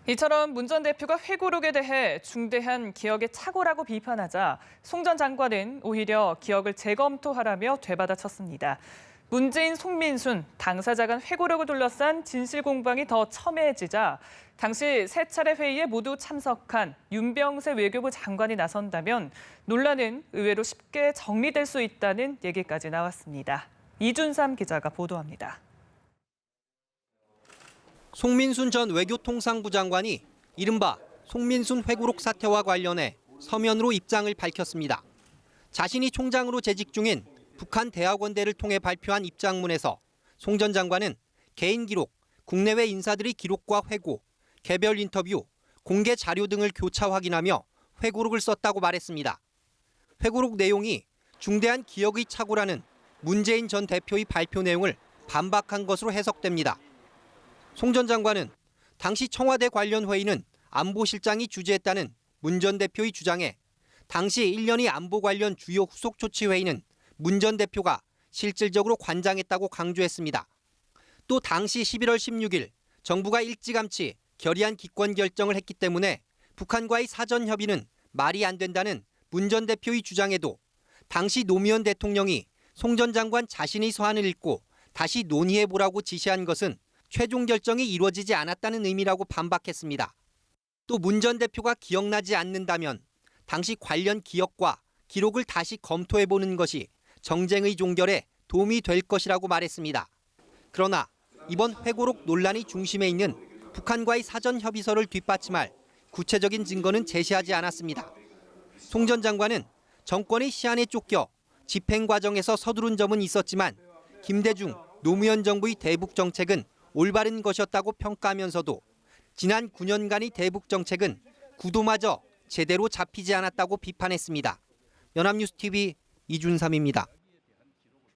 이처럼 문 전 대표가 회고록에 대해 중대한 기억의 착오라고 비판하자 송 전 장관은 오히려 기억을 재검토하라며 되받아쳤습니다. 문재인, 송민순 당사자 간 회고록을 둘러싼 진실 공방이 더 첨예해지자 당시 세 차례 회의에 모두 참석한 윤병세 외교부 장관이 나선다면 논란은 의외로 쉽게 정리될 수 있다는 얘기까지 나왔습니다. 이준삼 기자가 보도합니다. 송민순 전 외교통상부 장관이 이른바 송민순 회고록 사태와 관련해 서면으로 입장을 밝혔습니다. 자신이 총장으로 재직 중인 북한 대학원대를 통해 발표한 입장문에서 송 전 장관은 개인 기록, 국내외 인사들의 기록과 회고, 개별 인터뷰, 공개 자료 등을 교차 확인하며 회고록을 썼다고 말했습니다. 회고록 내용이 중대한 기억의 착오라는 문재인 전 대표의 발표 내용을 반박한 것으로 해석됩니다. 송 전 장관은 당시 청와대 관련 회의는 안보실장이 주재했다는 문 전 대표의 주장에 당시 1년의 안보 관련 주요 후속 조치 회의는 문 전 대표가 실질적으로 관장했다고 강조했습니다. 또 당시 11월 16일 정부가 일찌감치 결의안 기권 결정을 했기 때문에 북한과의 사전 협의는 말이 안 된다는 문 전 대표의 주장에도 당시 노무현 대통령이 송 전 장관 자신의 서한을 읽고 다시 논의해보라고 지시한 것은 최종 결정이 이루어지지 않았다는 의미라고 반박했습니다. 또 문 전 대표가 기억나지 않는다면 당시 관련 기억과 기록을 다시 검토해보는 것이 정쟁의 종결에 도움이 될 것이라고 말했습니다. 그러나 이번 회고록 논란의 중심에 있는 북한과의 사전 협의서를 뒷받침할 구체적인 증거는 제시하지 않았습니다. 송 전 장관은 정권의 시한에 쫓겨 집행 과정에서 서두른 점은 있었지만 김대중, 노무현 정부의 대북 정책은 올바른 것이었다고 평가하면서도 지난 9년간의 대북 정책은 구도마저 제대로 잡히지 않았다고 비판했습니다. 연합뉴스TV 이준삼입니다.